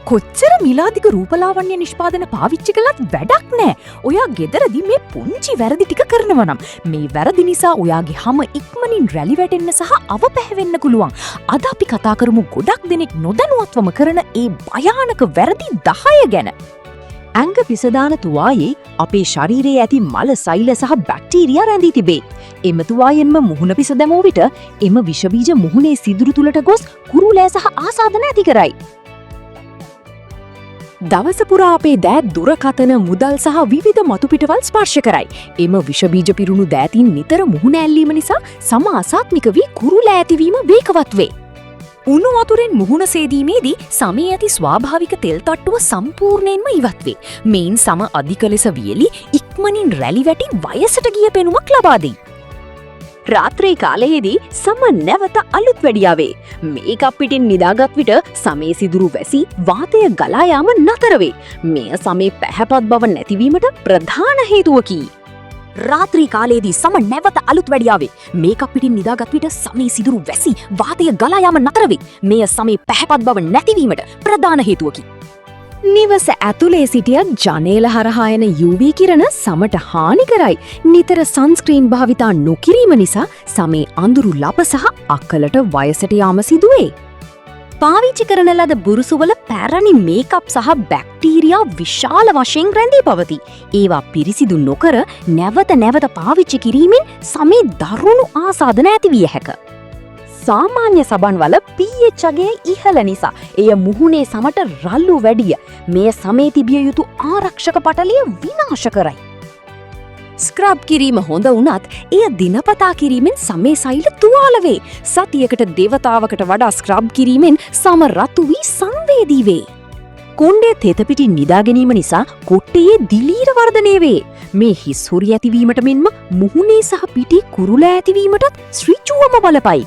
කොච්චර මිලාදික රූපලාවන්‍ය නිෂ්පාදන පාවිච්චි කළත් වැඩක් නෑ. ඔයා ගෙදරදී මේ පුංචි වැරදි ටික කරනවා නම් මේ වැරදි නිසා ඔයාගේ හැම ඉක්මනින් රැලි වැටෙන්න සහ අවපැහැවෙන්න පුළුවන්. අද අපි කතා කරමු ගොඩක් දෙනෙක් නොදැනුවත්වම කරන ඒ භයානක වැරදි 10 ගැන. ඇඟ පිසදාන තුවායේ අපේ ශරීරයේ ඇති මල සෛල සහ බැක්ටීරියා රැඳී තිබේ. එම තුවායෙන්ම මුහුණ පිස දැමූ විට එම විෂ බීජ මුහුණේ සිදුරු තුලට ගොස් කුරුලෑ සහ ආසාදන ඇති කරයි. දවස පුරා අපේ දෑත් දුරකථන මුදල් සහ විවිධ මතු පිටවල් ස්පර්ශ කරයි. එම විෂ බීජ පිරුණු දෑතින් නිතර මුහුණ ඇල්ලීම නිසා සම අසාත්මික වී කුරුලෑ ඇතිවීම වේගවත් වේ. උණු වතුරෙන් මුහුණ සේදීමේදී සමේ ඇති ස්වාභාවික තෙල් තට්ටුව සම්පූර්ණයෙන්ම ඉවත් වේ. මේන් සම අධික ලෙස වියලි ඉක්මනින් රැලි වැටි වයසට ගිය පෙනුමක් ලබා දෙයි. රාත්‍රී කාලයේදී සම නැවත අලුත් වැඩියාවේ. මේකප් පිටින් නිදාගත් විට සමේ සිදුරු වැසි වාතය ගලා යාම නතර වේ. මෙය සමේ පැහැපත් බව නැතිවීමට ප්‍රධාන හේතුවකි. රාත්‍රී කාලයේදී සම නැවත අලුත් වැඩියාවේ. මේකප් පිටින් නිදාගත් විට සමේ සිදුරු වැසි වාතය ගලා යාම නතර වේ. මෙය සමේ පැහැපත් බව නැතිවීමට ප්‍රධාන හේතුවකි. නිවස ඇතුලේ සිටියත් ජනේල හරහා එන UV කිරණ සමට හානි කරයි. නිතර සන්ස්ක්‍රීන් භාවිතා නොකිරීම නිසා සමේ අඳුරු ලප සහ අක්කලට වයසට යාම සිදුවේ. පාවිච්චි කරන ලද බුරුසුවල පැරණි මේකප් සහ බැක්ටීරියා විශාල වශයෙන් රැඳී පවතී. ඒවා පිරිසිදු නොකර නැවත පාවිච්චි කිරීමෙන් සමේ දරුණු ආසාදන ඇති විය හැක. සාමාන්‍ය සබන්වල pH අගය ඉහළ නිසා එය මුහුණේ සමට රළු වැඩිය. මෙය සමේ තිබිය යුතු ආරක්ෂක පටලය විනාශ කරයි. ස්ක්‍රබ් කිරීම හොඳ වුණත් එය දිනපතා කිරීමෙන් සමේ සෛල තුවාල වේ. සතියකට දෙවතාවකට වඩා ස්ක්‍රබ් කිරීමෙන් සම රතු වී සංවේදී වේ. කොණ්ඩේ තෙත පිටින් නිදා ගැනීම නිසා කොට්ටේ දිලීර වර්ධනය වේ. මේ හිස් හුරිය ඇතිවීමට මෙන්ම මුහුණේ සහ පිටි කුරුලෑ ඇතිවීමටත් ඍජුවම බලපයි.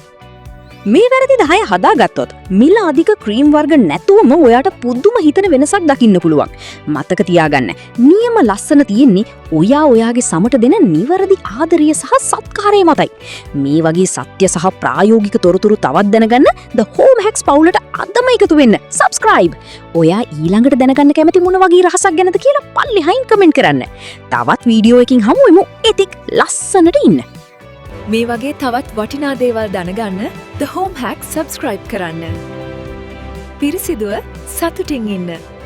මේ වැරදි 10 හදාගත්තොත් මිල අධික ක්‍රීම් වර්ග නැතුවම ඔයාට පුදුම හිතන වෙනසක් දකින්න පුළුවන්. මතක තියාගන්න. නියම ලස්සන තියෙන්නේ ඔයාගේ සමට දෙන නිවැරදි ආදරය සහ සත්කාරය මතයි. මේ වගේ සත්‍ය සහ ප්‍රායෝගික තොරතුරු තවත් දැනගන්න The Home Hacks පවුලට අදම එකතු වෙන්න. subscribe. ඔයා ඊළඟට දැනගන්න කැමති මොන වගේ රහසක් ගැනද කියලා පල්ලෙහායින් කමෙන්ට් කරන්න. තවත් වීඩියෝ එකකින් හමු වෙමු. එතික් ලස්සනට ඉන්න. මේ වගේ තවත් වටිනා දේවල් දැනගන්න The Home Hacks subscribe කරන්න. පිරිසිදුව සතුටින් ඉන්න.